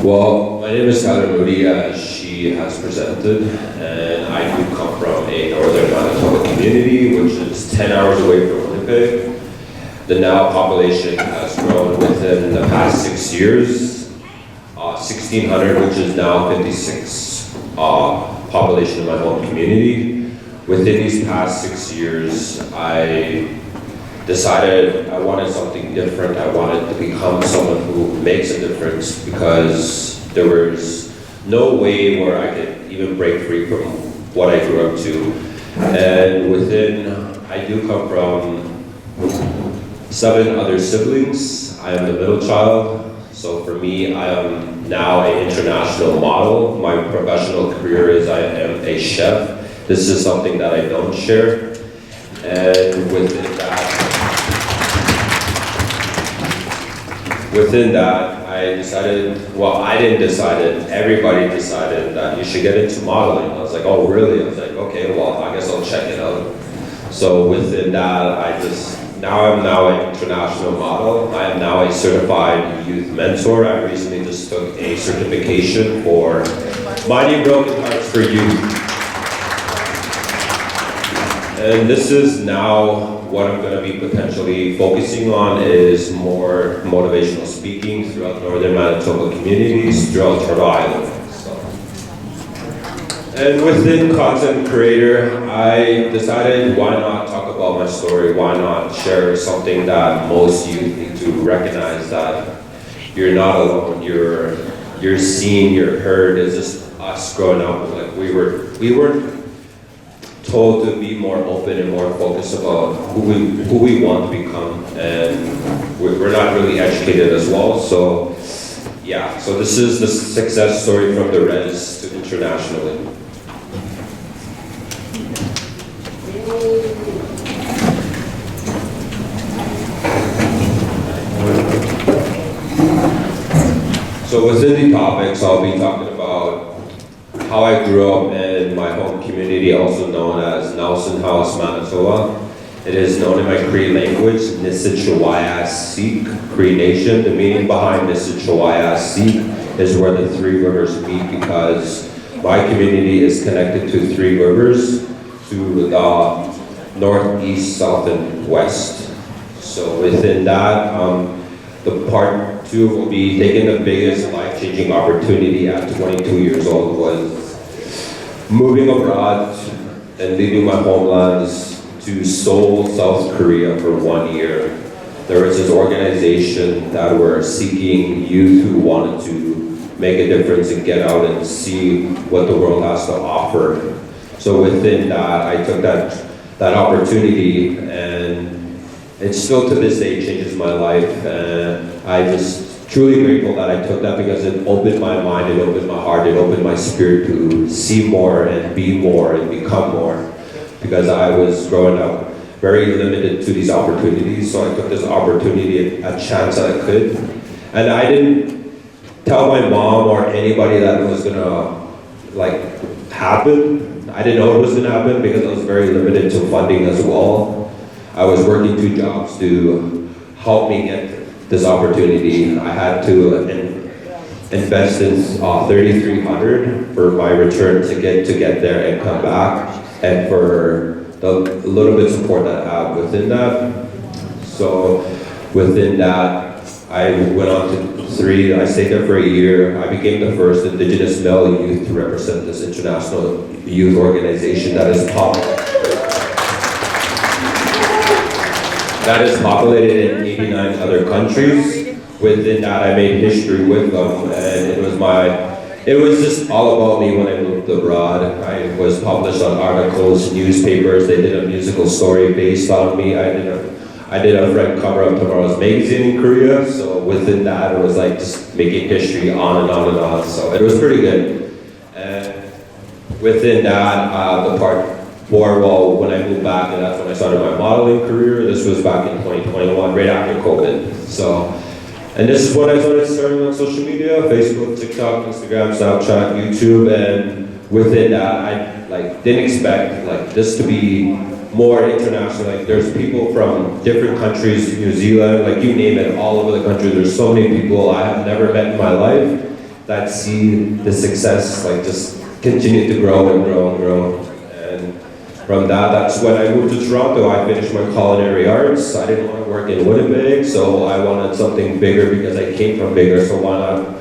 Well, my name is Tyler Moody, as she has presented, and I do come from a northern Manitoba community, which is 10 hours away from Winnipeg. The now population has grown within the past 6 years, 1,600, which is now 56 population in my home community. Within these past 6 years, I decided I wanted something different. I wanted to become someone who makes a difference, because there was no way where I could even break free from what I grew up to. And I do come from 7 other siblings. I am the middle child. So for me, I am now an international model. My professional career is I am a chef. This is something that I don't share. And within that, I decided, well, I didn't decide it, everybody decided that you should get into modeling. I was like, oh really? I was like, okay, well, I guess I'll check it out. So within that, I'm now an international model. I am now a certified youth mentor. I recently just took a certification for Minding Broken Hearts for Youth. And this is now what I'm going to be potentially focusing on, is more motivational speaking throughout northern Manitoba communities, throughout Turtle Island. So. And within content creator, I decided, why not talk about my story? Why not share something that most youth need to recognize, that you're not alone, you're seen, you're heard. It's just us growing up, like we weren't told to be more open and more focused about who we want to become, and we're not really educated as well. So yeah, so this is the success story from the res to internationally. So within the topics, I'll be talking about how I grew up in my home community, also known as Nelson House, Manitoba. It is known in my Cree language, Nisichawaya-Seek, Cree Nation. The meaning behind Nisichawaya-Seek is where the 3 rivers meet, because my community is connected to 3 rivers, to the north, east, south, and west. So within that, the part 2 will be taking the biggest life-changing opportunity at 22 years old, was moving abroad and leaving my homelands to Seoul, South Korea for 1 year. There was this organization that were seeking youth who wanted to make a difference and get out and see what the world has to offer. So within that, I took that opportunity, and it still to this day changes my life. And I just truly grateful that I took that, because it opened my mind, it opened my heart, it opened my spirit to see more and be more and become more, because I was growing up very limited to these opportunities. So I took this opportunity, a chance that I could, and I didn't tell my mom or anybody that it was gonna happen. I didn't know it was gonna happen, because I was very limited to funding as well. I was working 2 jobs to help me get this opportunity. I had to invest in $3,300 for my return ticket to get there and come back, and for the little bit of support that I have within that. So within that, I went on to 3. I stayed there for a year. I became the first Indigenous male youth to represent this international youth organization that is populated in 89 other countries. Within that, I made history with them, and it was just all about me when I moved abroad. I was published on articles, newspapers. They did a musical story based on me. I did a front cover of Tomorrow's Magazine in Korea. So within that, it was like just making history on and on and on. So it was pretty good. And within that, the part 4, well, when I moved back, and that's when I started my modeling career. This was back in 2021, right after COVID. So, and this is when I started on social media: Facebook, TikTok, Instagram, Snapchat, YouTube. And within that, I didn't expect this to be more international. There's people from different countries, New Zealand, you name it, all over the country. There's so many people I have never met in my life. that see the success like just continue to grow and grow and grow. And from that, that's when I moved to Toronto. I finished my culinary arts. I didn't want to work in Winnipeg, so I wanted something bigger because I came from bigger, so why not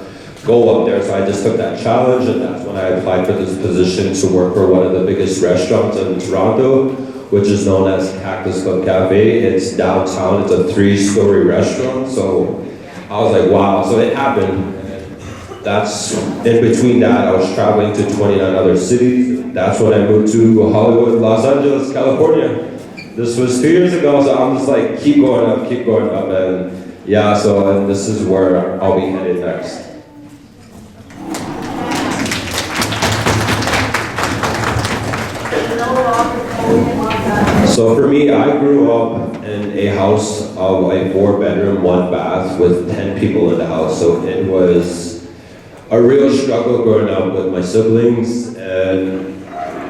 go up there? So I just took that challenge, and that's when I applied for this position to work for one of the biggest restaurants in Toronto, which is known as Cactus Club Cafe. It's downtown, it's a 3-story restaurant, so I was like, wow, so it happened. That's, in between that, I was traveling to 29 other cities. That's when I moved to Hollywood, Los Angeles, California. This was 2 years ago, so I'm just like, keep going up, and yeah, so and this is where I'll be headed next. So for me, I grew up in a house of a 4-bedroom, 1-bath with 10 people in the house. So it was a real struggle growing up with my siblings, and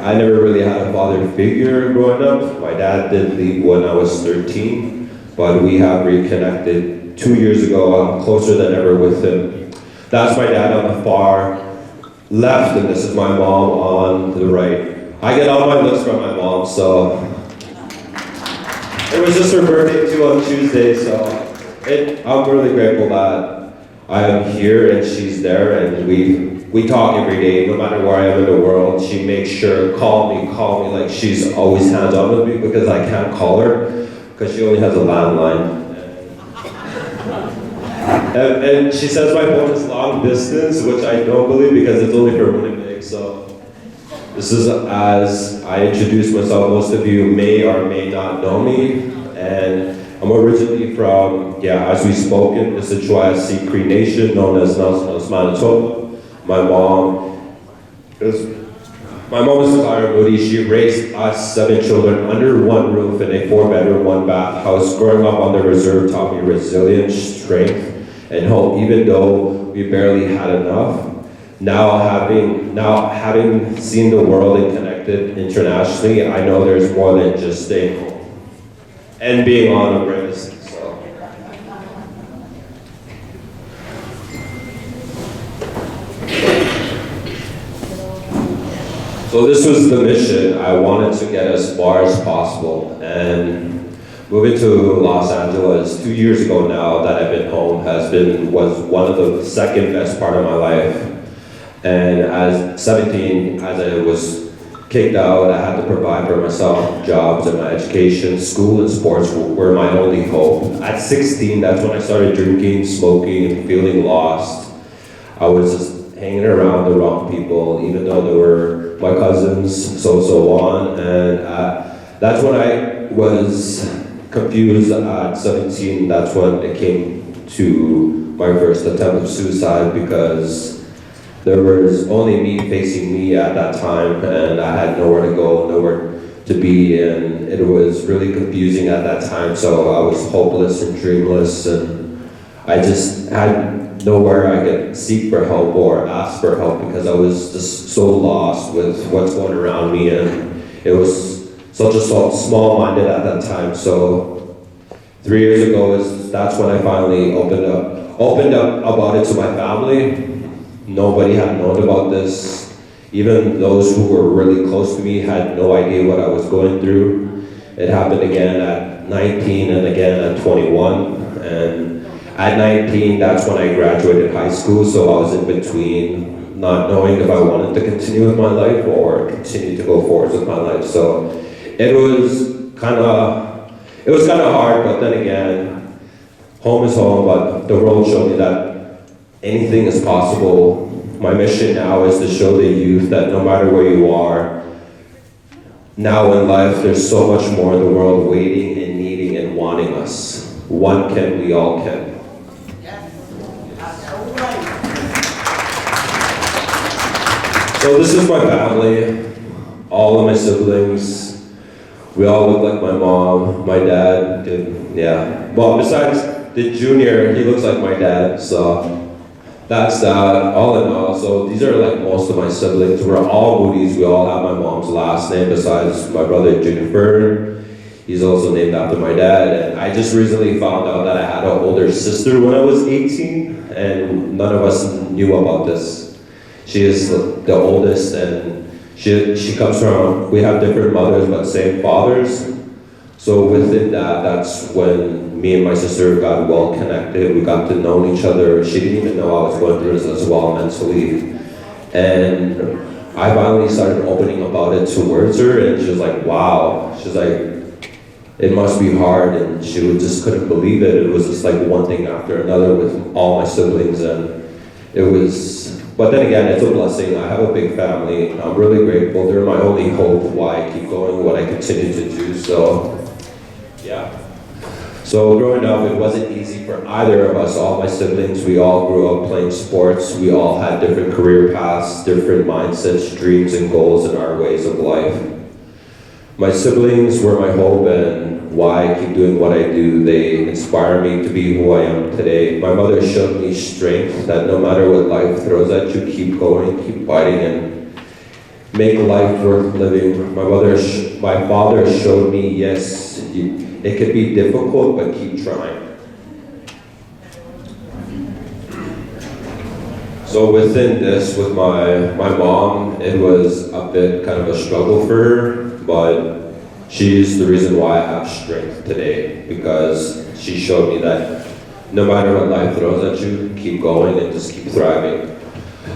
I never really had a father figure growing up. My dad did leave when I was 13, but we have reconnected 2 years ago. I'm closer than ever with him. That's my dad on the far left, and this is my mom on the right. I get all my looks from my mom, so it was just her birthday too on Tuesday, so I'm really grateful that I am here and she's there, and we talk every day, no matter where I am in the world. She makes sure, call me, like she's always hands-on with me because I can't call her because she only has a landline. And she says my phone is long distance, which I don't believe because it's only for Winnipeg, so. This is as I introduce myself. Most of you may or may not know me, and I'm originally from, as we spoke in the Chouayasi Cree Nation, known as Nelson, Manitoba. My mom is Moody. She raised us 7 children under one roof in a 4-bedroom, 1-bath house. Growing up on the reserve taught me resilience, strength, and hope, even though we barely had enough. Now having seen the world and connected internationally, I know there's more than just staying home and being on a premise. So this was the mission. I wanted to get as far as possible, and moving to Los Angeles 2 years ago now that I've been home was one of the second best part of my life. And at 17, as I was kicked out, I had to provide for myself jobs and my education. School and sports were my only hope. At 16, that's when I started drinking, smoking, and feeling lost. I was just hanging around the wrong people, even though they were my cousins, so on. And that's when I was confused at 17. That's when it came to my first attempt of suicide, because there was only me facing me at that time, and I had nowhere to go, nowhere to be, and it was really confusing at that time. So I was hopeless and dreamless, and I just had nowhere I could seek for help or ask for help because I was just so lost with what's going around me, and it was such a small-minded at that time. So 3 years ago, that's when I finally opened up about it to my family. Nobody had known about this. Even those who were really close to me had no idea what I was going through. It happened again at 19 and again at 21. And at 19, that's when I graduated high school, so I was in between, not knowing if I wanted to continue with my life or continue to go forward with my life. So it was kind of hard, but then again, home is home, but the world showed me that anything is possible. My mission now is to show the youth that no matter where you are, now in life, there's so much more in the world waiting and needing and wanting us. One can, we all can. So this is my family, all of my siblings. We all look like my mom, my dad, Well, besides the junior, he looks like my dad, so. That's that, all in all. So these are like most of my siblings. We're all Moody's. We all have my mom's last name besides my brother Juniper. He's also named after my dad. And I just recently found out that I had an older sister when I was 18. and none of us knew about this. She is the oldest, and she comes from, we have different mothers but same fathers. So within that, that's when me and my sister got well connected. We got to know each other. She didn't even know I was going through this as well mentally. And I finally started opening about it towards her, and she was like, wow. She's like, it must be hard, and she just couldn't believe it. It was just like one thing after another with all my siblings, and it was, but then again, it's a blessing. I have a big family. I'm really grateful. They're my only hope why I keep going, what I continue to do, so yeah. So growing up, it wasn't easy for either of us. All my siblings, we all grew up playing sports. We all had different career paths, different mindsets, dreams, and goals in our ways of life. My siblings were my hope and why I keep doing what I do. They inspire me to be who I am today. My mother showed me strength that no matter what life throws at you, keep going, keep fighting, and make life worth living. My father showed me, yes, it could be difficult, but keep trying. So within this, with my mom, it was a bit kind of a struggle for her, but she's the reason why I have strength today, because she showed me that no matter what life throws at you, keep going and just keep thriving.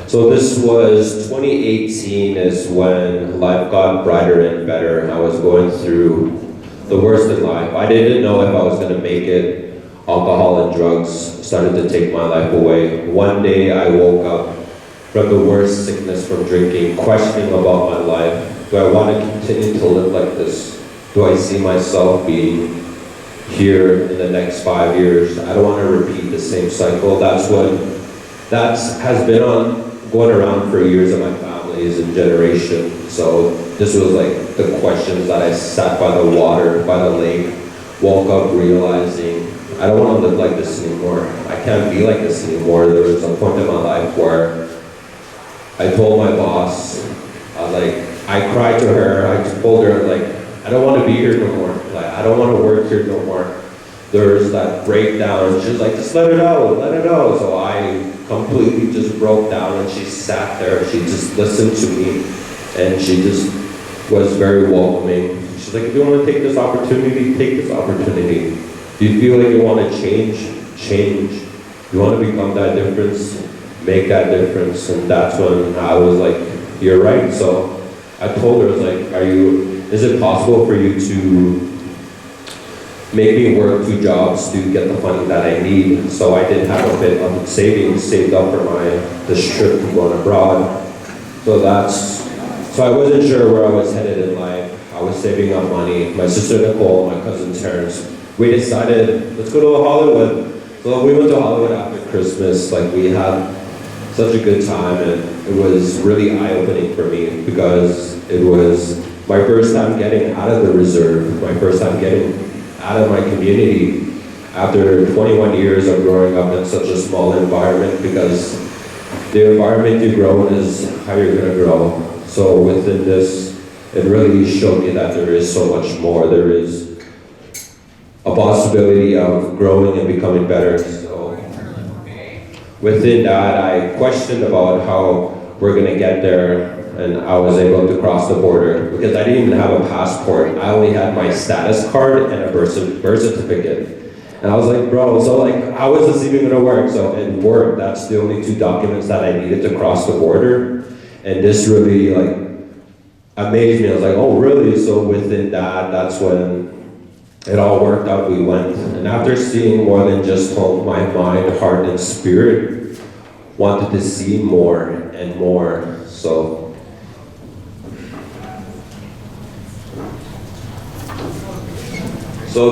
So this was 2018 is when life got brighter and better. I was going through the worst in life. I didn't know if I was going to make it. Alcohol and drugs started to take my life away. One day I woke up from the worst sickness from drinking, questioning about my life. Do I want to continue to live like this? Do I see myself being here in the next 5 years? I don't want to repeat the same cycle. That has been going around for years in my families and generations. So this was like the questions that I sat by the water, by the lake, woke up realizing I don't want to live like this anymore. I can't be like this anymore. There was a point in my life where I told my boss, I cried to her, I told her, I don't want to be here no more. I don't want to work here no more. There's that breakdown. She was like, just let it out, let it out. So I completely just broke down, and she sat there. She just listened to me, and she just was very welcoming. She's like, if you want to take this opportunity, take this opportunity. Do you feel like you want to change? Change. You want to become that difference? Make that difference. And that's when I was like, you're right. So I told her, I was like, is it possible for you to make me work 2 jobs to get the money that I need? So I did have a bit of savings saved up for this trip to going abroad. So I wasn't sure where I was headed in life. I was saving up money. My sister Nicole, my cousin Terrence, we decided, let's go to Hollywood. So we went to Hollywood after Christmas. We had such a good time, and it was really eye-opening for me because it was my first time getting out of the reserve, my first time getting out of my community after 21 years of growing up in such a small environment, because the environment you grow in is how you're going to grow. So within this, it really showed me that there is so much more. There is a possibility of growing and becoming better. So within that, I questioned about how we're going to get there, and I was able to cross the border because I didn't even have a passport. I only had my status card and a birth certificate. And I was like, bro, so how is this even gonna work? So it worked. That's the only 2 documents that I needed to cross the border. And this really amazed me. I was like, oh really? So within that, that's when it all worked out. We went. And after seeing more than just home, my mind, heart, and spirit wanted to see more and more. So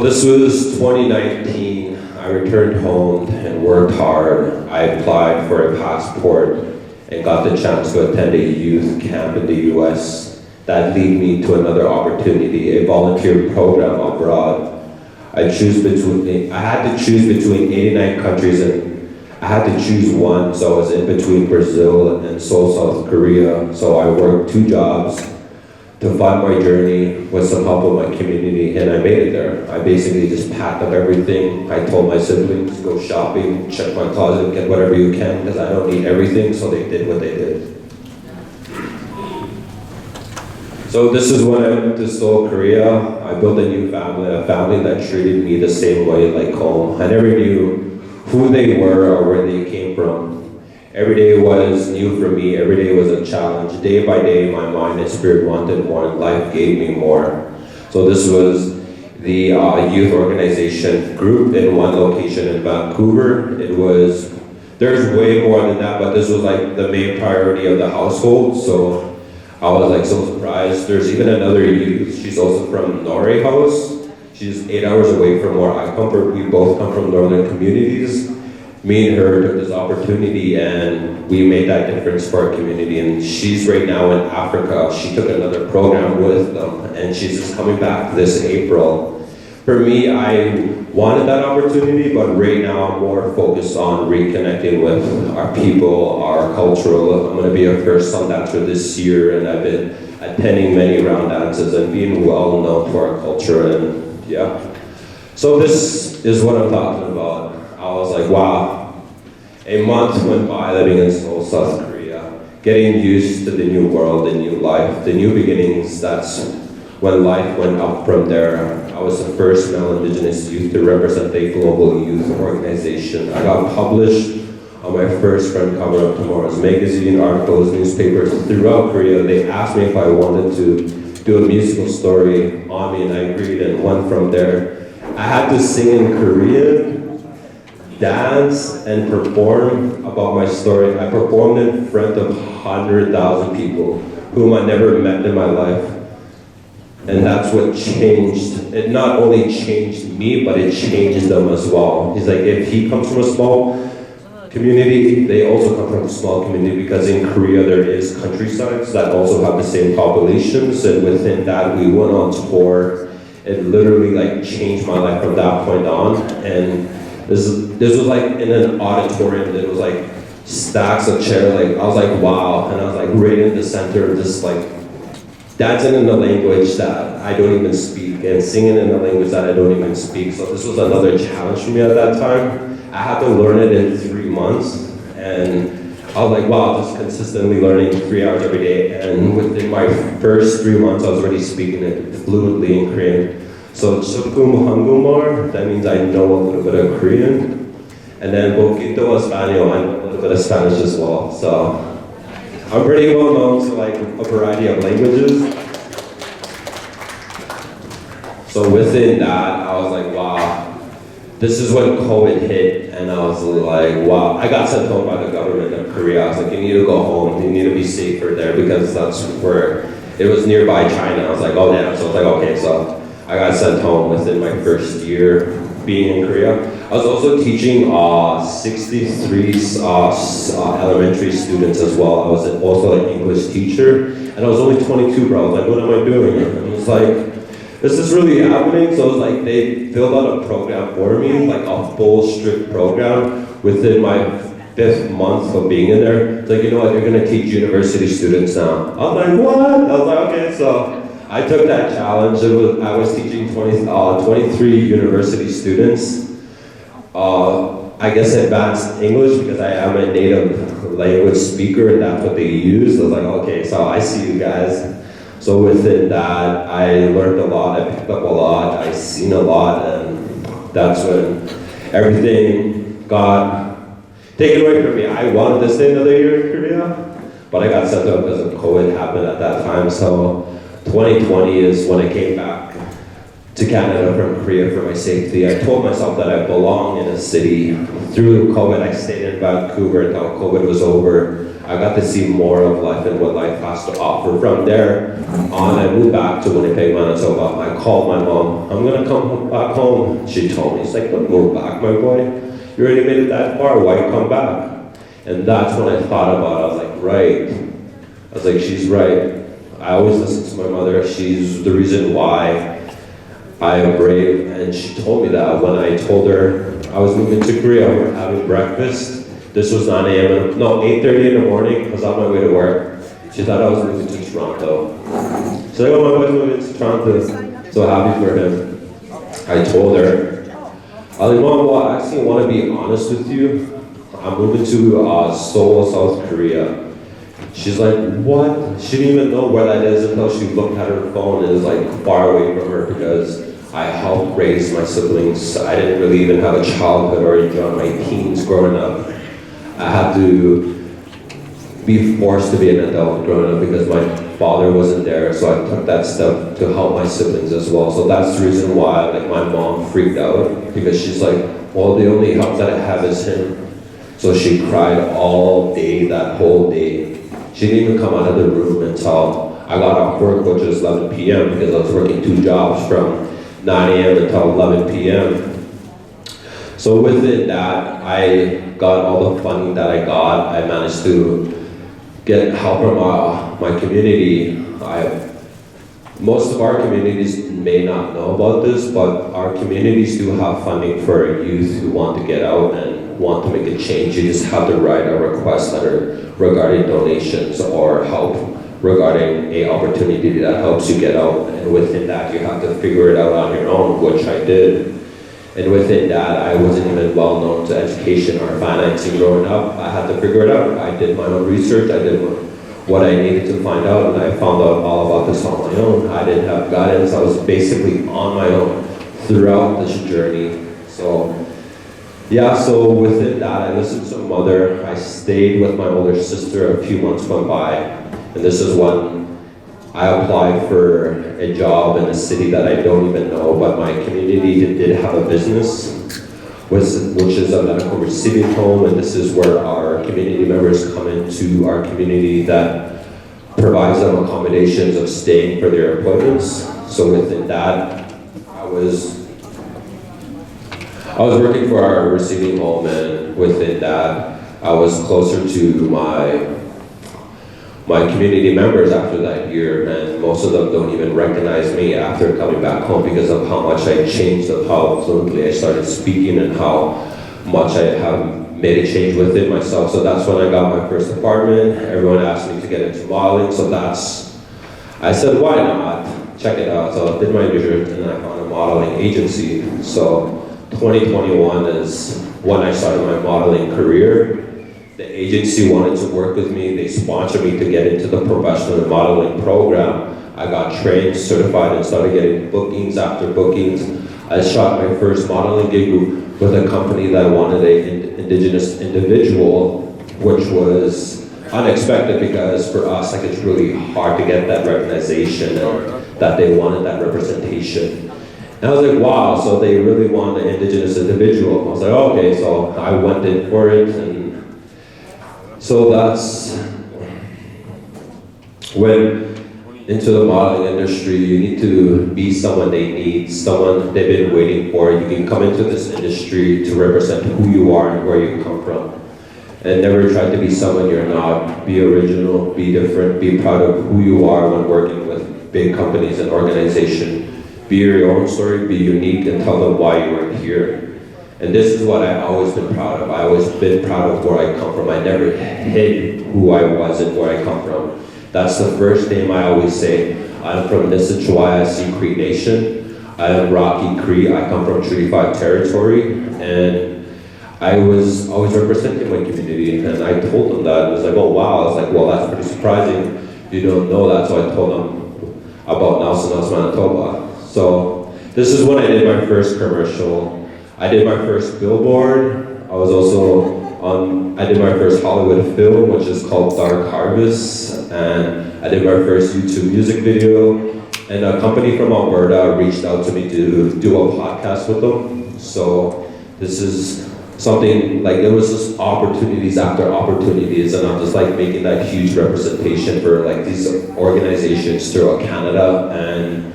this was 2019. I returned home and worked hard. I applied for a passport and got the chance to attend a youth camp in the US that led me to another opportunity, a volunteer program abroad. I had to choose between 89 countries, and I had to choose one, so I was in between Brazil and Seoul, South Korea. So I worked 2 jobs to fund my journey with some help with my community, and I made it there. I basically just packed up everything. I told my siblings, go shopping, check my closet, get whatever you can, because I don't need everything, so they did what they did. So this is when I went to Seoul, Korea. I built a new family, a family that treated me the same way like home. I never knew who they were or where they came from. Every day was new for me. Every day was a challenge. Day by day, my mind and spirit wanted more, and life gave me more. So this was the youth organization group in one location in Vancouver. There's way more than that, but this was like the main priority of the household. So I was like so surprised. There's even another youth. She's also from Norway House. She's 8 hours away from where I come from. We both come from northern communities. Me and her took this opportunity and we made that difference for our community, and she's right now in Africa. She took another program with them and she's just coming back this April. For me, I wanted that opportunity, but right now I'm more focused on reconnecting with our people, our cultural. I'm going to be a first sun dancer this year, and I've been attending many round dances and being well known to our culture, and yeah. So this is what I'm talking about. I was like, wow, a month went by living in Seoul, South Korea, getting used to the new world, the new life, the new beginnings. That's when life went up from there. I was the first male Indigenous youth to represent a global youth organization. I got published on my first front cover of Tomorrow's magazine, articles, newspapers throughout Korea. They asked me if I wanted to do a musical story on me, and I agreed, and went from there. I had to sing in Korean, dance, and perform about my story. I performed in front of 100,000 people whom I never met in my life. And that's what changed. It not only changed me, but it changed them as well. He's like, if he comes from a small community, they also come from a small community, because in Korea there is countrysides that also have the same populations, and within that we went on tour. It literally like changed my life from that point on. And this was like in an auditorium. It was like stacks of chairs. Like I was like, wow, and I was like right in the center of this, like dancing in a language that I don't even speak and singing in a language that I don't even speak. So this was another challenge for me at that time. I had to learn it in 3 months, and I was like, wow, just consistently learning 3 hours every day. And within my first 3 months, I was already speaking it fluently in Korean. So Chukum Hangumar, that means I know a little bit of Korean. And then Poquito Español, I know a little bit of Spanish as well. So I'm pretty well known to like a variety of languages. So within that, I was like, wow, this is when COVID hit, and I was like, wow. I got sent home by the government of Korea. I was like, you need to go home, you need to be safer there, because that's where, it was nearby China. I was like, oh damn, so I was like, okay, so I got sent home within my first year being in Korea. I was also teaching 63 elementary students as well. I was also an English teacher, and I was only 22, bro. I was like, what am I doing? And it was like, is this really happening? So it was like, they filled out a program for me, like a full strict program within my 5th month of being in there. It's like, you know what, you're gonna teach university students now. I was like, what? I was like, okay, so I took that challenge. I was teaching 23 university students. I guess advanced English, because I am a native language speaker, and that's what they use. I was like, okay, so I see you guys. So within that, I learned a lot, I picked up a lot, I seen a lot, and that's when everything got taken away from me. I wanted to stay another year in Korea, but I got sent out because of COVID happened at that time. So 2020 is when I came back to Canada from Korea for my safety. I told myself that I belong in a city. Through COVID, I stayed in Vancouver until COVID was over. I got to see more of life and what life has to offer. From there on, I moved back to Winnipeg, Manitoba. I called my mom, I'm gonna come back home. She told me, she's like, don't move back, my boy. You already made it that far, why come back? And that's when I thought about it. I was like, right. I was like, she's right. I always listen to my mother. She's the reason why I am brave. And she told me that when I told her I was moving to Korea, we were having breakfast. This was 9 a.m. No, 8:30 in the morning. I was on my way to work. She thought I was moving to Toronto. She's like, oh, my boy's moving to Toronto. So happy for him. I told her, I was like, Mom, well, I actually want to be honest with you. I'm moving to Seoul, South Korea. She's like, what? She didn't even know where that is until she looked at her phone and is like far away from her because I helped raise my siblings. I didn't really even have a childhood or enjoy my teens growing up. I had to be forced to be an adult growing up because my father wasn't there, so I took that step to help my siblings as well. So that's the reason why like my mom freaked out, because she's like, well, the only help that I have is him. So she cried all day, that whole day. She didn't even come out of the room until I got off work, which was 11 p.m. because I was working 2 jobs from 9 a.m. until 11 p.m. So within that, I got all the funding that I got. I managed to get help from my community. Most of our communities may not know about this, but our communities do have funding for youth who want to get out and want to make a change. You just have to write a request letter regarding donations or help regarding a opportunity that helps you get out. And within that, you have to figure it out on your own, which I did. And within that, I wasn't even well known to education or financing growing up. I had to figure it out. I did my own research. I did what I needed to find out, and I found out all about this on my own. I didn't have guidance. I was basically on my own throughout this journey. So, yeah, so within that, I listened to my mother. I stayed with my older sister. A few months went by, and this is when I applied for a job in a city that I don't even know, but my community did have a business, which is a medical receiving home, and this is where our community members come into our community that provides them accommodations of staying for their appointments. So within that, I was working for our receiving home, and within that, I was closer to my community members after that year, and most of them don't even recognize me after coming back home because of how much I changed, of how fluently I started speaking, and how much I have made a change within myself. So that's when I got my first apartment. Everyone asked me to get into modeling, so I said, why not? Check it out. So I did my research and I found a modeling agency. So 2021 is when I started my modeling career. The agency wanted to work with me. They sponsored me to get into the professional modeling program. I got trained, certified, and started getting bookings after bookings. I shot my first modeling gig with a company that wanted an indigenous individual, which was unexpected because for us, like, it's really hard to get that recognition and that they wanted that representation. And I was like, wow, so they really want an indigenous individual. I was like, okay, so I went in for it. And so that's when into the modeling industry, you need to be someone they need, someone they've been waiting for. You can come into this industry to represent who you are and where you come from. And never try to be someone you're not. Be original, be different, be proud of who you are when working with big companies and organizations. Be your own story, be unique, and tell them why you are here. And this is what I've always been proud of. I've always been proud of where I come from. I never hid who I was and where I come from. That's the first name I always say. I'm from Nissachawaya Cree Nation. I am Rocky Cree. I come from Treaty 5 territory. And I was always representing my community. And I told them that. It was like, oh wow. I was like, well, that's pretty surprising. You don't know that. So I told them about Nelson, Manitoba. So this is when I did my first commercial. I did my first billboard. I was also I did my first Hollywood film, which is called Dark Harvest. And I did my first YouTube music video. And a company from Alberta reached out to me to do a podcast with them. So this is something, like, it was just opportunities after opportunities, and I'm just like making that huge representation for like these organizations throughout Canada. And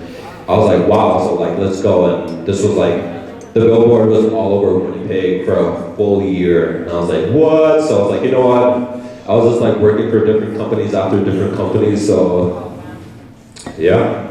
I was like, wow, so like, let's go. And this was like, the billboard was all over Winnipeg for a full year. And I was like, what? So I was like, you know what? I was just like working for different companies after different companies. So yeah.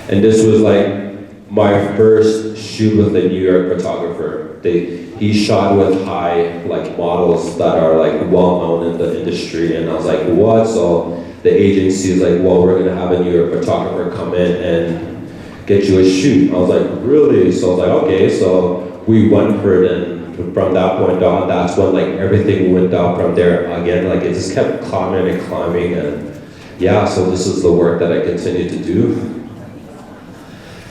And this was like my first shoot with a New York photographer. He shot with high like models that are like well known in the industry, and I was like, what? So the agency is like, well, we're gonna have a New York photographer come in and get you a shoot. I was like, really? So I was like, okay. So we went for it, and from that point on, that's when like everything went down from there. Again, like it just kept climbing and climbing, and yeah. So this is the work that I continue to do.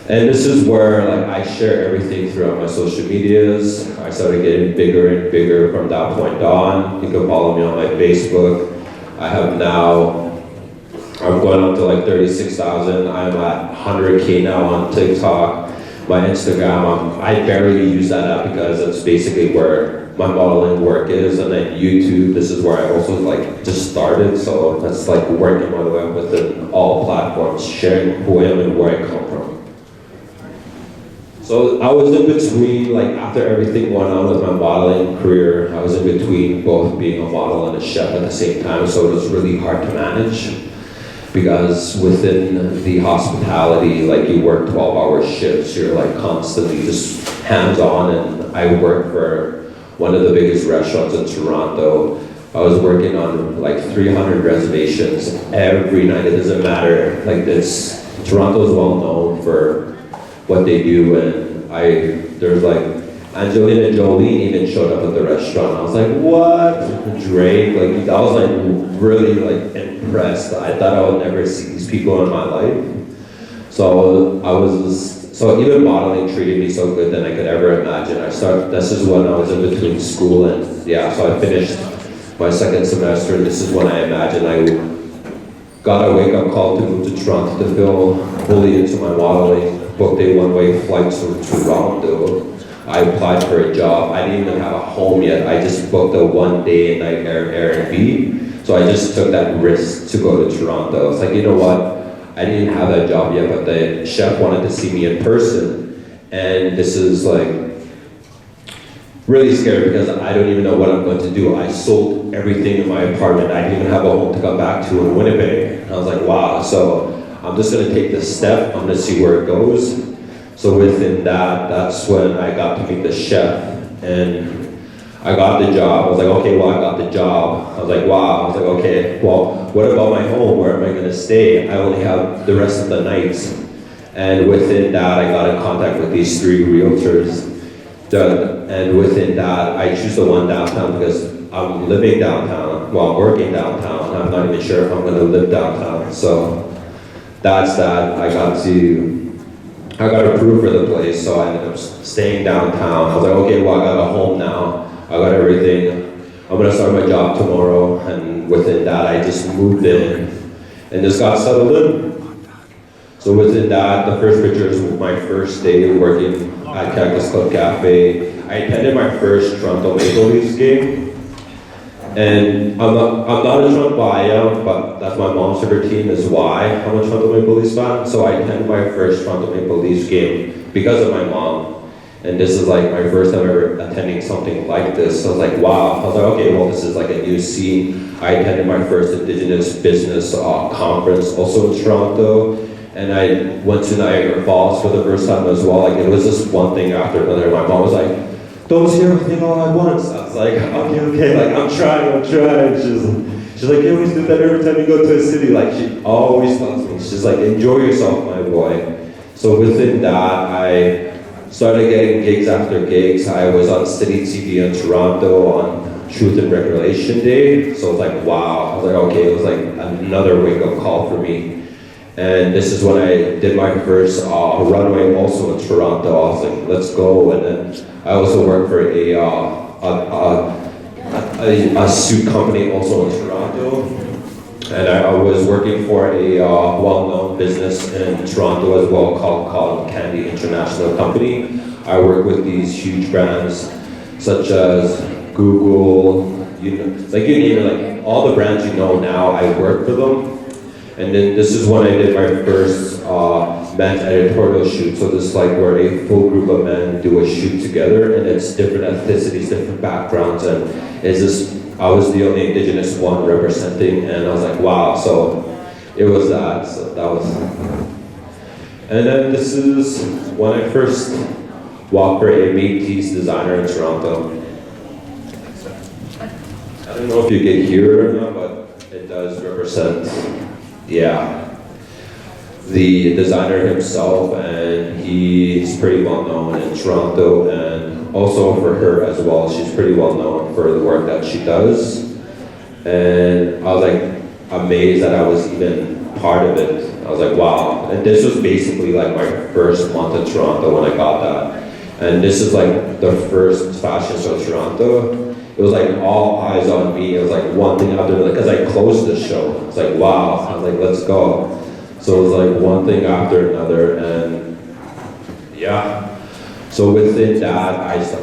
And this is where like I share everything throughout my social medias. I started getting bigger and bigger from that point on. You can follow me on my Facebook. I have now, I'm going up to like 36,000. I'm at 100K now on TikTok. My Instagram, I barely use that app because it's basically where my modeling work is. And then YouTube, this is where I also like just started. So that's like working my way within all platforms, sharing who I am and where I come from. So I was in between, like after everything went on with my modeling career, I was in between both being a model and a chef at the same time, so it was really hard to manage. Because within the hospitality, like you work 12-hour shifts, you're like constantly just hands-on, and I worked for one of the biggest restaurants in Toronto. I was working on like 300 reservations every night. It doesn't matter, like this, Toronto is well known for what they do, and there's like, Angelina Jolie even showed up at the restaurant. I was like, what? Drake, like, I was like really like impressed. I thought I would never see these people in my life. So so even modeling treated me so good than I could ever imagine. This is when I was in between school, and yeah, so I finished my second semester, and this is when I imagined I got a wake-up call to move to Toronto to film fully into my modeling. Booked a one-way flight to Toronto. I applied for a job. I didn't even have a home yet. I just booked a one-day night Airbnb. So I just took that risk to go to Toronto. It's like, you know what? I didn't have that job yet, but the chef wanted to see me in person. And this is like really scary because I don't even know what I'm going to do. I sold everything in my apartment. I didn't even have a home to come back to in Winnipeg. And I was like, wow. So I'm just gonna take this step. I'm gonna see where it goes. So within that, that's when I got to meet the chef, and I got the job. I was like, okay, well, I got the job. I was like, wow. I was like, okay, well, what about my home? Where am I gonna stay? I only have the rest of the nights. And within that, I got in contact with these 3 realtors. And within that, I choose the one downtown because I'm living downtown, well, I'm working downtown. I'm not even sure if I'm gonna live downtown. So that's that. I got approved for the place, so I ended up staying downtown. I was like, okay, well, I got a home now. I got everything. I'm gonna start my job tomorrow, and within that, I just moved in and just got settled in. So within that, the first picture is my first day working at Cactus Club Cafe. I attended my first Toronto Maple Leafs game. And I'm not a Toronto, I am, but that's my mom's favorite team is why I'm a Toronto Maple Leafs fan. So I attended my first Toronto Maple Leafs game because of my mom. And this is like my first time ever attending something like this. So I was like, wow. I was like, okay, well, this is like a new scene. I attended my first Indigenous business conference also in Toronto. And I went to Niagara Falls for the first time as well. Like it was just one thing after another. My mom was like, don't hear everything all at once. I was like, okay, like I'm trying. She's like, you always do that every time you go to a city. Like she always tells me, she's like, enjoy yourself, my boy. So within that, I started getting gigs after gigs. I was on City TV in Toronto on Truth and Regulation Day. So it was like, wow. I was like, okay, it was like another wake-up call for me. And this is when I did my first runway also in Toronto. I was like, let's go. And then I also worked for a suit company also in Toronto. And I was working for a well-known business in Toronto as well called Cotton Candy International Company. I work with these huge brands such as Google, you name it, like all the brands you know now, I work for them. And then this is when I did my first men's editorial shoot. So this is like where a full group of men do a shoot together, and it's different ethnicities, different backgrounds, and it's just, I was the only Indigenous one representing, and I was like, wow. So it was that. So that was. And then this is when I first walked for a Métis designer in Toronto. I don't know if you can hear it or not, but it does represent, yeah, the designer himself, and he's pretty well known in Toronto, and also for her as well. She's pretty well known for the work that she does. And I was like amazed that I was even part of it. I was like, wow. And this was basically like my first month in Toronto when I got that. And this is like the first fashion show in Toronto. It was like all eyes on me. It was like one thing after another, because I closed the show. It's like, wow. I was like, let's go. So it was like one thing after another, and yeah. So within that,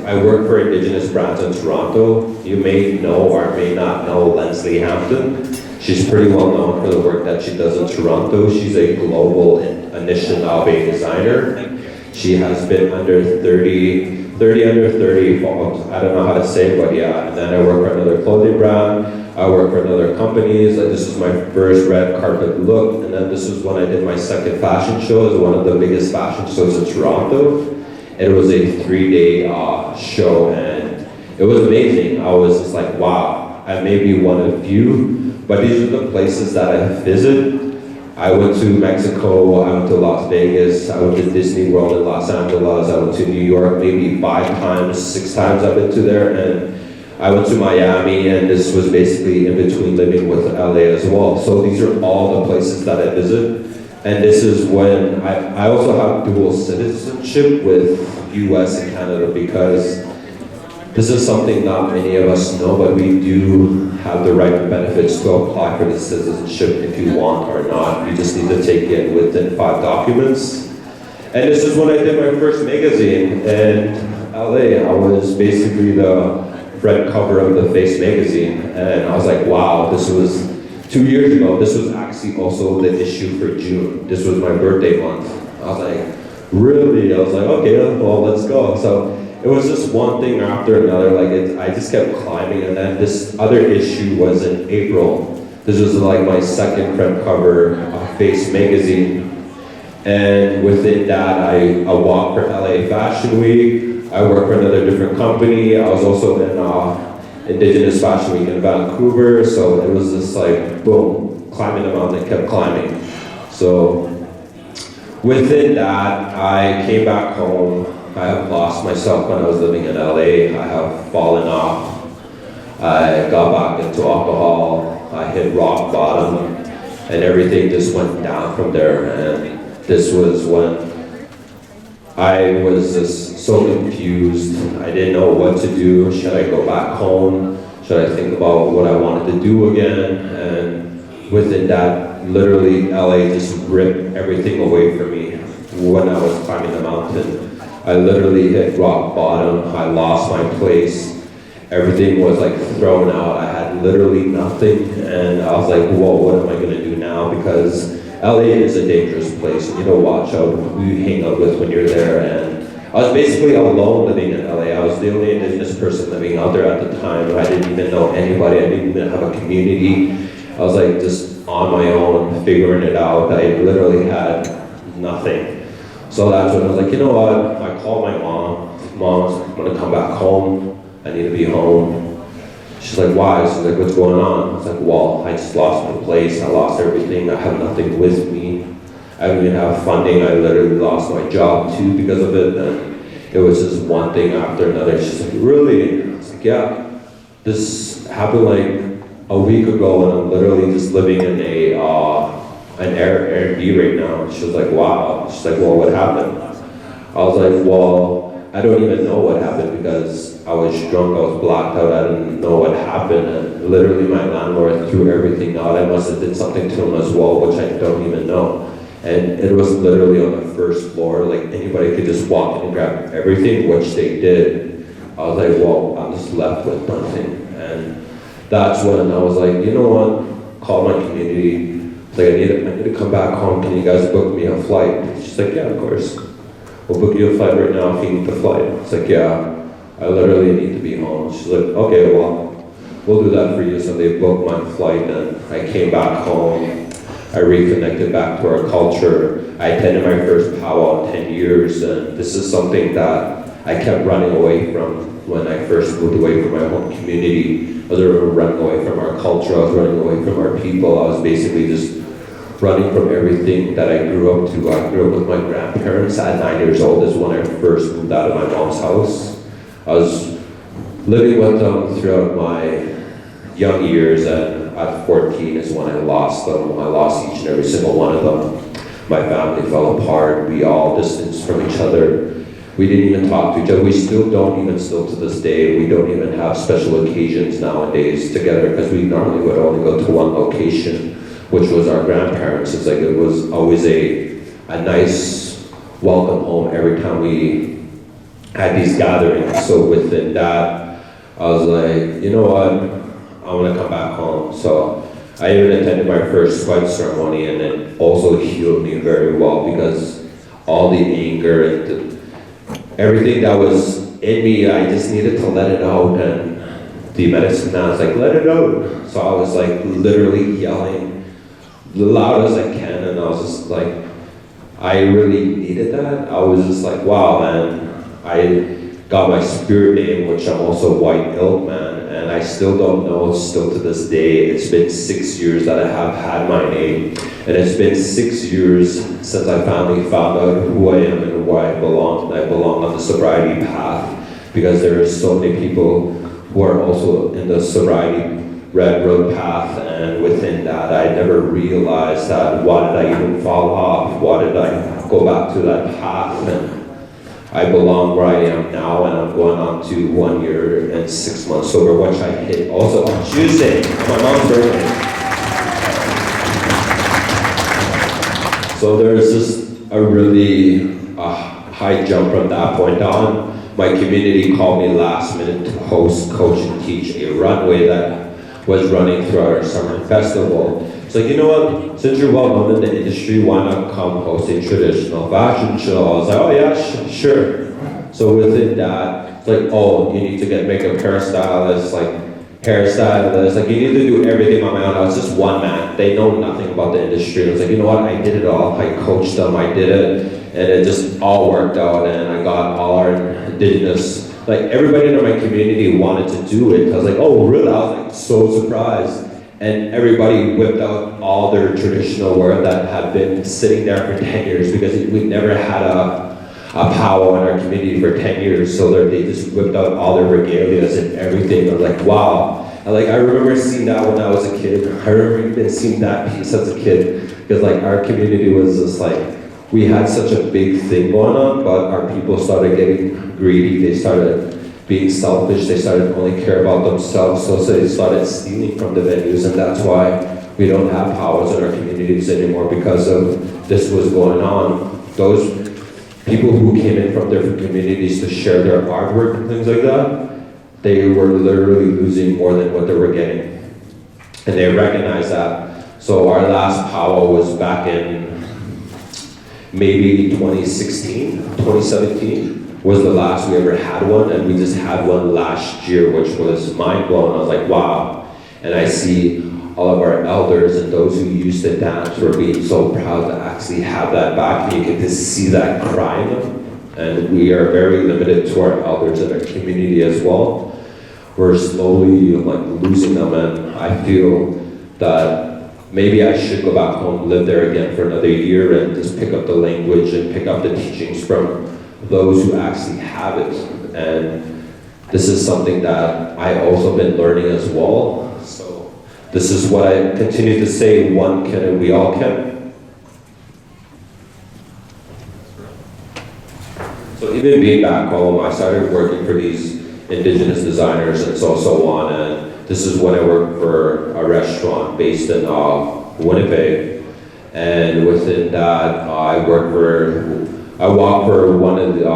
I work for Indigenous brands in Toronto. You may know or may not know Leslie Hampton. She's pretty well known for the work that she does in Toronto. She's a global Anishinaabe designer. She has been under 30 under 30, I don't know how to say it, but yeah. And then I work for another clothing brand. I work for another companies. Like, this was my first red carpet look. And then this was when I did my second fashion show. It was one of the biggest fashion shows in Toronto. It was a 3-day show, and it was amazing. I was just like, wow, I may be one of few, but these are the places that I visit. I went to Mexico, I went to Las Vegas, I went to Disney World in Los Angeles, I went to New York maybe 5 times, 6 times I've been to there, and I went to Miami, and this was basically in between living with LA as well. So these are all the places that I visit. And this is when I also have dual citizenship with US and Canada, because this is something not many of us know, but we do have the right benefits to apply for the citizenship if you want or not. You just need to take it within 5 documents. And this is when I did my first magazine in LA. I was basically the front cover of the Face magazine, and I was like, wow, this was 2 years ago. This was actually also the issue for June. This was my birthday month. I was like, really? I was like, okay, well, let's go. So it was just one thing after another. Like, I just kept climbing, and then this other issue was in April. This was like my second front cover of Face magazine. And within that, I walked for LA Fashion Week. I worked for another different company. I was also in Indigenous Fashion Week in Vancouver. So it was just like, boom, climbing the mountain, kept climbing. So within that, I came back home. I have lost myself when I was living in LA. I have fallen off. I got back into alcohol. I hit rock bottom, and everything just went down from there. And this was when I was just so confused. I didn't know what to do. Should I go back home? Should I think about what I wanted to do again? And within that, literally LA just ripped everything away from me when I was climbing the mountain. I literally hit rock bottom. I lost my place. Everything was like thrown out. I had literally nothing, and I was like, whoa, what am I gonna do now? Because LA is a dangerous place. You know, watch out who you hang out with when you're there. And I was basically alone living in LA. I was the only Indigenous person living out there at the time. I didn't even know anybody. I didn't even have a community. I was like just on my own, figuring it out. I literally had nothing. So that's when I was like, you know what? I called my mom. Mom, I'm gonna come back home. I need to be home. She's like, why? She's like, what's going on? I was like, well, I just lost my place. I lost everything. I have nothing with me. I don't even have funding. I literally lost my job too because of it. And it was just one thing after another. She's like, really? I was like, yeah. This happened like a week ago, and I'm literally just living in an Airbnb right now. And she was like, wow. She's like, well, what happened? I was like, well, I don't even know what happened because I was drunk, I was blacked out, I didn't know what happened, and literally my landlord threw everything out. I must have did something to him as well, which I don't even know. And it was literally on the first floor, like anybody could just walk in and grab everything, which they did. I was like, well, I'm just left with nothing. And that's when I was like, you know what, call my community. Like, I need to come back home, can you guys book me a flight? She's like, yeah, of course. We'll book you a flight right now if you need the flight. It's like, yeah, I literally need to be home. She's like, okay, well, we'll do that for you. So they booked my flight, and I came back home. I reconnected back to our culture. I attended my first powwow in 10 years, and this is something that I kept running away from when I first moved away from my home community. I was running away from our culture, I was running away from our people. I was basically just running from everything that I grew up to. I grew up with my grandparents. At 9 years old is when I first moved out of my mom's house. I was living with them throughout my young years, and at 14 is when I lost them. I lost each and every single one of them. My family fell apart. We all distanced from each other. We didn't even talk to each other. We still don't even, still to this day, we don't even have special occasions nowadays together, because we normally would only go to one location, which was our grandparents. It's like it was always a nice welcome home every time we had these gatherings. So within that, I was like, you know what, I want to come back home. So I even attended my first sweat ceremony, and it also healed me very well, because all the anger and everything that was in me, I just needed to let it out. And the medicine man was like, let it out. So I was like literally yelling the loudest I can, and I was just like, I really needed that. I was just like, wow, man, I got my spirit name, which I'm also white ilk, man, and I still don't know, still to this day. It's been 6 years that I have had my name, and it's been 6 years since I finally found out who I am and where I belong. And I belong on the sobriety path, because there are so many people who are also in the sobriety red road path, and within that, I never realized that why did I even fall off? Why did I go back to that path? And I belong where I am now, and I'm going on to 1 year and 6 months sober, which I hit also on Tuesday, my mom's birthday. So there's just a really high jump from that point on. My community called me last minute to host, coach, and teach a runway that was running throughout our summer festival. It's like, you know what, since you're well known in the industry, why not come host a traditional fashion show? I was like, oh yeah, sure. So within that, it's like, oh, you need to get makeup hairstylists, like hairstylists, like you need to do everything on my own. I was just one man. They know nothing about the industry. I was like, you know what, I did it all. I coached them, I did it, and it just all worked out, and I got all our indigenous, like everybody in my community wanted to do it. I was like, oh really? I was like so surprised. And everybody whipped out all their traditional wear that had been sitting there for 10 years, because we never had a powwow in our community for 10 years. So they just whipped out all their regalias and everything. I was like, wow. And like, I remember seeing that when I was a kid. I remember even seeing that piece as a kid, because like our community was just like, we had such a big thing going on, but our people started getting greedy. They started being selfish. They started only care about themselves. So they started stealing from the venues, and that's why we don't have powwows in our communities anymore, because of this was going on. Those people who came in from different communities to share their artwork and things like that, they were literally losing more than what they were getting. And they recognized that. So our last powwow was back in maybe 2016, 2017 was the last we ever had one, and we just had one last year, which was mind-blowing. I was like, wow. And I see all of our elders and those who used to dance were being so proud to actually have that back, and you get to see that cry in them. And we are very limited to our elders in our community as well. We're slowly like losing them, and I feel that maybe I should go back home, live there again for another year, and just pick up the language and pick up the teachings from those who actually have it. And this is something that I also been learning as well. So this is what I continue to say, one can and we all can. So even being back home, I started working for these indigenous designers and so on, and this is when I worked for a restaurant based in Winnipeg. And within that, I walked for one of the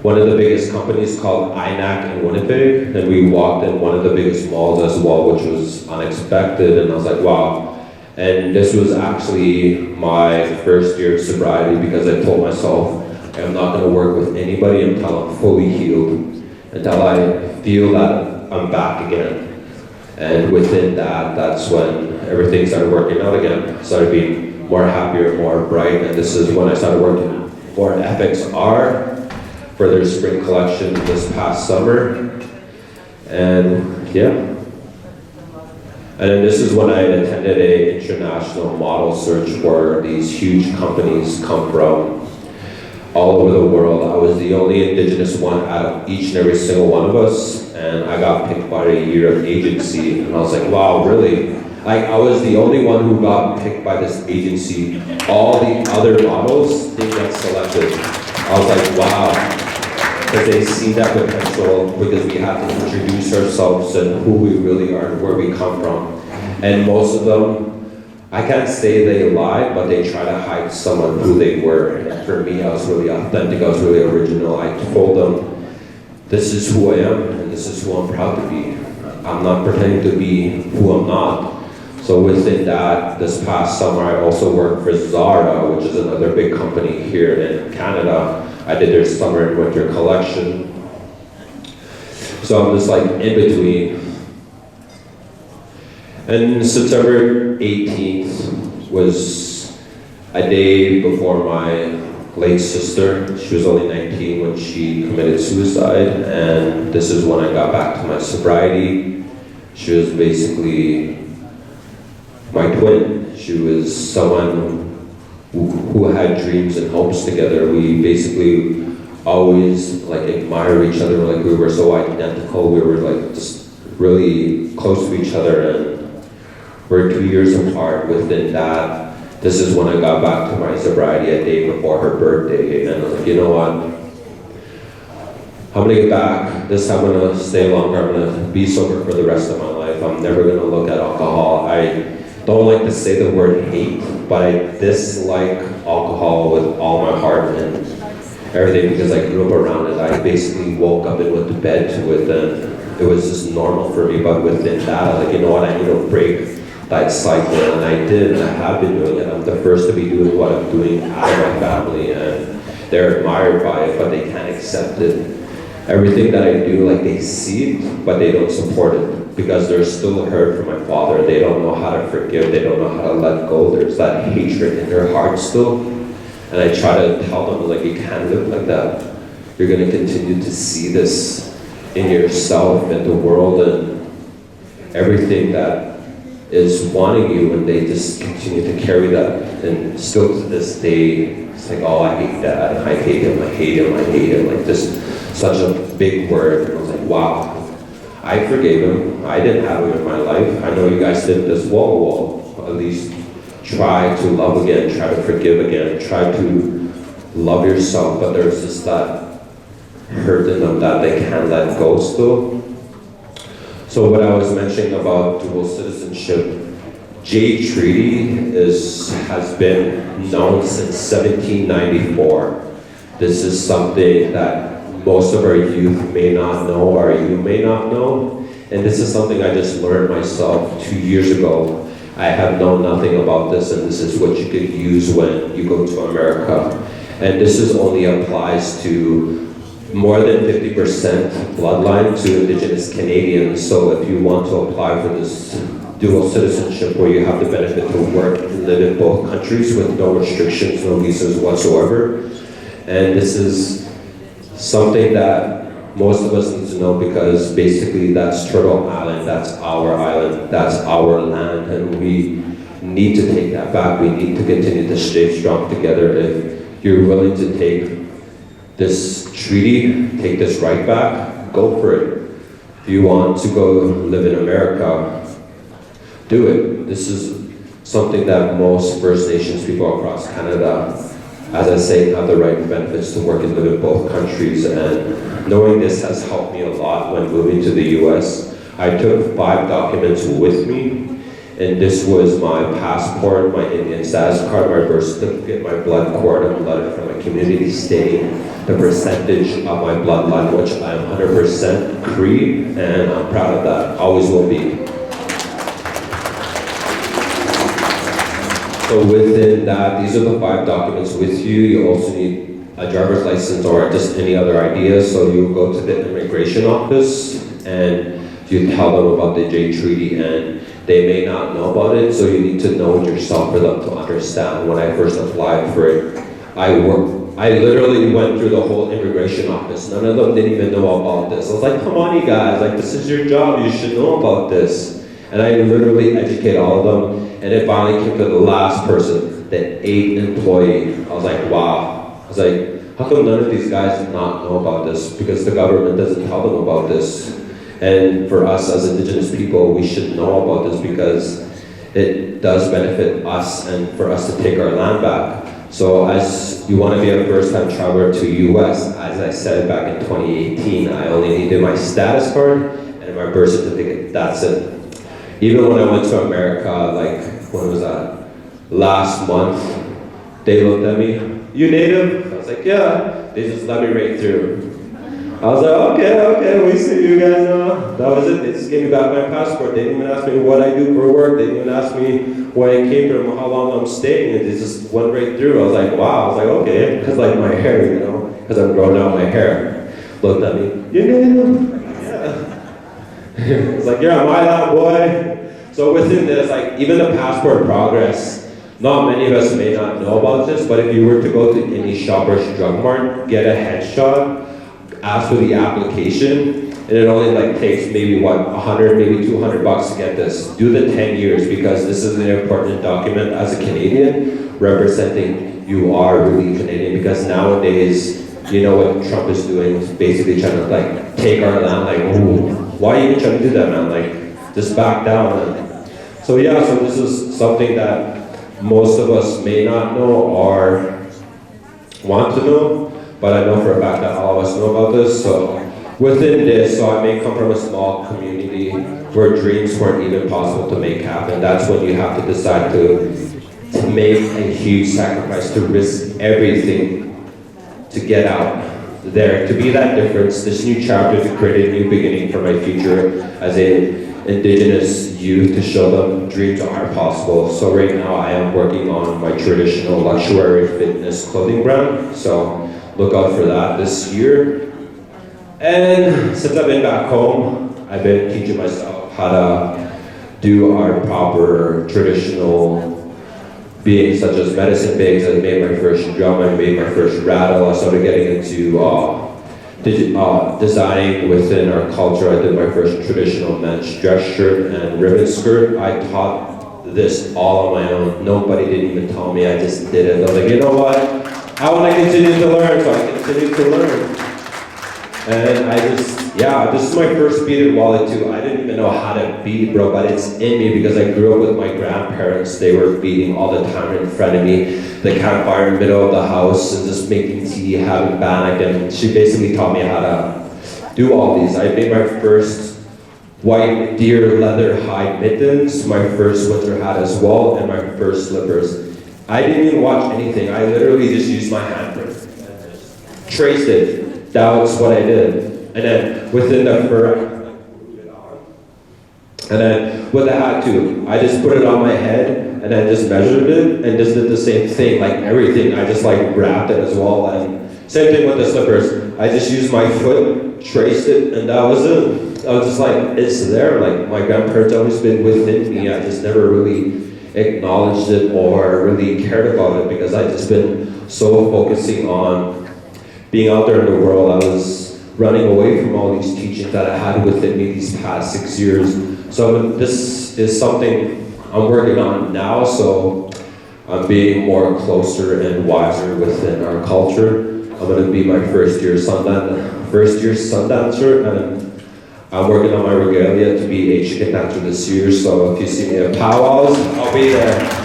one of the biggest companies called INAC in Winnipeg, and we walked in one of the biggest malls as well, which was unexpected, and I was like, wow. And this was actually my first year of sobriety, because I told myself, I'm not gonna work with anybody until I'm fully healed, until I feel that I'm back again. And within that, that's when everything started working out again. Started being more happier, more bright, and this is when I started working for FXR for their spring collection this past summer. And yeah. And then this is when I attended an international model search where these huge companies come from all over the world. I was the only Indigenous one out of each and every single one of us, and I got picked by a year of agency, and I was like, wow, really? Like, I was the only one who got picked by this agency. All the other models didn't get selected. I was like, wow, because they see that potential, because we have to introduce ourselves and who we really are and where we come from. And most of them, I can't say they lie, but they try to hide someone who they were. And for me, I was really authentic, I was really original. I told them, this is who I am, and this is who I'm proud to be. I'm not pretending to be who I'm not. So within that, this past summer, I also worked for Zara, which is another big company here in Canada. I did their summer and winter collection. So I'm just like in between. And September 18th was a day before my late sister. She was only 19 when she committed suicide, and this is when I got back to my sobriety. She was basically my twin. She was someone who had dreams and hopes together. We basically always like admire each other, like we were so identical. We were like just really close to each other, and we're 2 years apart. Within that, this is when I got back to my sobriety a day before her birthday, and I was like, you know what? I'm gonna get back. This time I'm gonna stay longer. I'm gonna be sober for the rest of my life. I'm never gonna look at alcohol. I don't like to say the word hate, but I dislike alcohol with all my heart and everything because I grew up around it. I basically woke up and went to bed to it, and it was just normal for me. But within that, I was like, you know what? I need to break that cycle, and I did, and I have been doing it. I'm the first to be doing what I'm doing out of my family, and they're admired by it, but they can't accept it. Everything that I do, like they see it, but they don't support it because they're still hurt from my father. They don't know how to forgive. They don't know how to let go. There's that hatred in their heart still. And I try to tell them, like, you can't live like that. You're going to continue to see this in yourself and the world and everything that is wanting you, and they just continue to carry that. And still to this day, it's like, oh, I hate Dad. I hate him. I hate him. I hate him. Like this. Such a big word. And I was like, wow, I forgave him. I didn't have him in my life. I know you guys did this wall. At least try to love again, try to forgive again, try to love yourself, but there's just that hurt in them that they can't let go still. So what I was mentioning about dual citizenship, J Treaty has been known since 1794. This is something that most of our youth may not know, or you may not know. And this is something I just learned myself 2 years ago. I have known nothing about this, and this is what you could use when you go to America. And this is only applies to more than 50% bloodline to Indigenous Canadians. So if you want to apply for this dual citizenship where you have the benefit to work and live in both countries with no restrictions, no visas whatsoever. And this is something that most of us need to know, because basically that's Turtle Island, that's our island, that's our land, and we need to take that back. We need to continue to stay strong together. If you're willing to take this treaty, take this right back, go for it. If you want to go live in America, do it. This is something that most First Nations people across Canada, as I say, have the right benefits to work and live in both countries. And knowing this has helped me a lot when moving to the US. I took 5 documents with me, and this was my passport, my Indian status card, my birth certificate, my blood cord, and a letter from my community stating the percentage of my bloodline, which I'm 100% Cree, and I'm proud of that, always will be. So within that, these are the 5 documents with you. You also need a driver's license or just any other ideas. So you go to the immigration office and you tell them about the J Treaty, and they may not know about it, so you need to know it yourself for them to understand. When I first applied for it, I literally went through the whole immigration office. None of them didn't even know about this. I was like, come on you guys, like this is your job, you should know about this. And I literally educate all of them, and it finally came to the last person, the 8th employee. I was like, wow. I was like, how come none of these guys not know about this? Because the government doesn't tell them about this. And for us as Indigenous people, we should know about this because it does benefit us and for us to take our land back. So as you want to be a first-time traveler to US, as I said back in 2018, I only needed my status card and my birth certificate, that's it. Even when I went to America, like, when was that? Last month, they looked at me, you native? I was like, yeah. They just let me right through. I was like, okay, we see you guys now. That was it. They just gave me back my passport. They didn't even ask me what I do for work. They didn't even ask me where I came from, how long I'm staying. And they just went right through. I was like, wow. I was like, okay. Because like my hair, you know, because I'm growing out my hair. Looked at me, you native? Yeah. It's like, yeah, my land, boy. So within this, like, even the passport progress, not many of us may not know about this, but if you were to go to any Shoppers Drug Mart, get a headshot, ask for the application, and it only like takes maybe what, 100, maybe 200 bucks to get this. Do the 10 years because this is an important document as a Canadian representing you are really Canadian, because nowadays, you know what Trump is doing, is basically trying to like take our land, like, ooh, why are you even trying to do that, man? Like, just back down. So yeah, so this is something that most of us may not know or want to know, but I know for a fact that all of us know about this. So within this, so I may come from a small community where dreams weren't even possible to make happen. That's when you have to decide to make a huge sacrifice, to risk everything to get out there, to be that difference, this new chapter, to create a new beginning for my future as an Indigenous youth, to show them dreams are possible. So right now I am working on my traditional luxury fitness clothing brand. So look out for that this year. And since I've been back home, I've been teaching myself how to do our proper traditional beings, such as medicine bags. I made my first drum, I made my first rattle. I started getting into designing within our culture. I did my first traditional men's dress shirt and ribbon skirt. I taught this all on my own. Nobody didn't even tell me, I just did it. I was like, you know what? I want to continue to learn, so I continued to learn. And this is my first beaded wallet too. I didn't even know how to bead, bro, but it's in me because I grew up with my grandparents. They were beading all the time in front of me. The campfire in the middle of the house and just making tea, having bannock, and she basically taught me how to do all these. I made my first white deer leather hide mittens, my first winter hat as well, and my first slippers. I didn't even watch anything. I literally just used my handprint. Traced it. That was what I did. And then within the fur, and then with the hat too, I just put it on my head and then just measured it and just did the same thing, like everything. I just like wrapped it as well. And same thing with the slippers. I just used my foot, traced it, and that was it. I was just like, it's there. Like my grandparents always been within me. I just never really acknowledged it or really cared about it because I just been so focusing on being out there in the world. I was running away from all these teachings that I had within me these past 6 years. So this is something I'm working on now, so I'm being more closer and wiser within our culture. I'm gonna be my first year sundancer, and I'm working on my regalia to be a chicken dancer this year, so if you see me at powwows, I'll be there.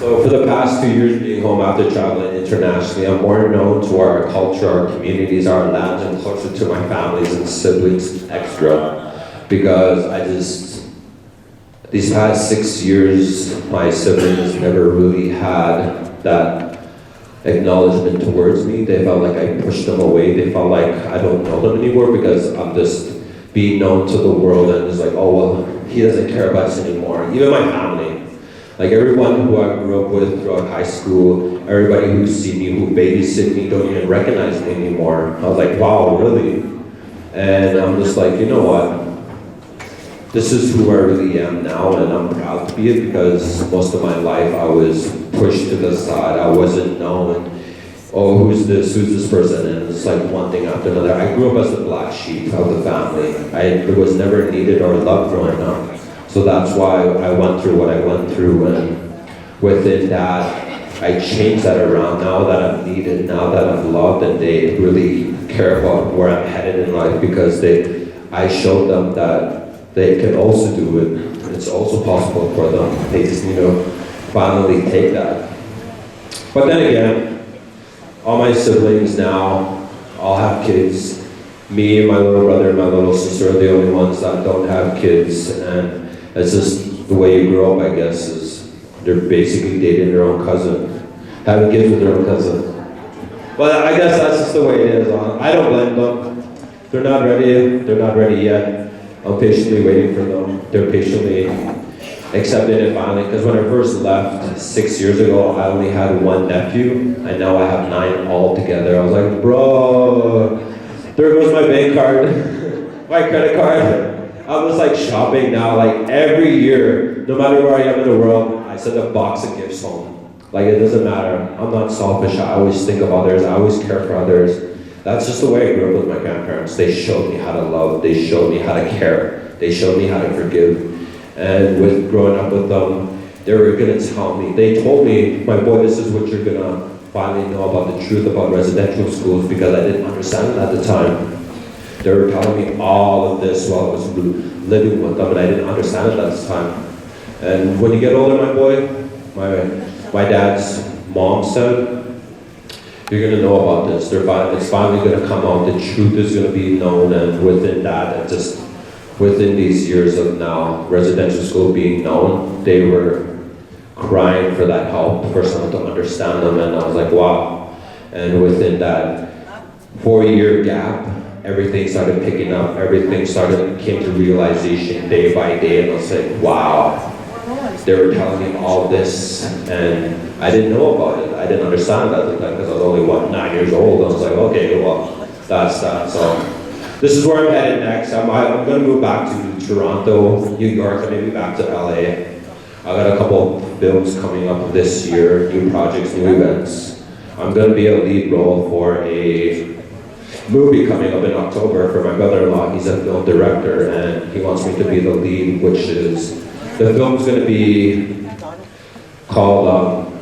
So for the past 2 years being home after traveling internationally, I'm more known to our culture, our communities, our lands, and closer to my families and siblings extra. Because these past 6 years, my siblings never really had that acknowledgement towards me. They felt like I pushed them away. They felt like I don't know them anymore because I'm just being known to the world and it's like, oh, well, he doesn't care about us anymore. Even my family. Like everyone who I grew up with throughout high school, everybody who see me, who babysit me, don't even recognize me anymore. I was like, wow, really? And I'm just like, you know what? this is who I really am now, and I'm proud to be it because most of my life I was pushed to the side. I wasn't known. Oh, who's this person? And it's like one thing after another. I grew up as the black sheep of the family. I was never needed or loved growing up. So that's why I went through what I went through, and within that, I changed that around. Now that I'm needed, now that I'm loved, and they really care about where I'm headed in life because I showed them that they can also do it. It's also possible for them. They just need to finally take that. But then again, all my siblings now all have kids. Me, my little brother, and my little sister are the only ones that don't have kids, and it's just the way you grow up, I guess, is they're basically dating their own cousin, having kids with their own cousin. But I guess that's just the way it is. I don't blame them. They're not ready yet. I'm patiently waiting for them. They're patiently accepting it finally, because when I first left 6 years ago, I only had one nephew, and now I have 9 altogether. I was like, bro, there goes my bank card, my credit card. I was like shopping now, like every year, no matter where I am in the world, I send a box of gifts home. Like it doesn't matter, I'm not selfish, I always think of others, I always care for others. That's just the way I grew up with my grandparents. They showed me how to love, they showed me how to care, they showed me how to forgive. And with growing up with them, they were gonna tell me, they told me, my boy, this is what you're gonna finally know about the truth about residential schools, because I didn't understand it at the time. They were telling me all of this while I was living with them, and I didn't understand it at the time. And when you get older, my boy, my dad's mom said, you're gonna know about this. It's finally gonna come out, the truth is gonna be known, and within that, it just, within these years of now residential school being known, they were crying for that help, for someone to understand them, and I was like, wow. And within that 4-year gap, everything started picking up, came to realization day by day, and I was like, wow. They were telling me all this, and I didn't know about it. I didn't understand it at the time, because I was only, 9 years old. I was like, okay, well, that's that. So this is where I'm headed next. I'm going to move back to Toronto, New York, and maybe back to LA. I got a couple films coming up this year, new projects, new events. I'm going to be a lead role for a movie coming up in October for my brother-in-law. He's a film director, and he wants me to be the lead, which is, the film's going to be called,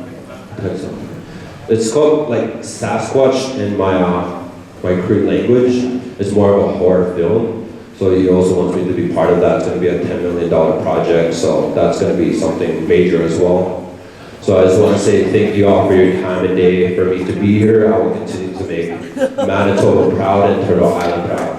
it's called like Sasquatch in my Cree language. It's more of a horror film, so he also wants me to be part of that. It's going to be a $10 million project, so that's going to be something major as well. So I just want to say thank you all for your time and day for me to be here. I will continue to make Manitoba proud and Turtle Island proud.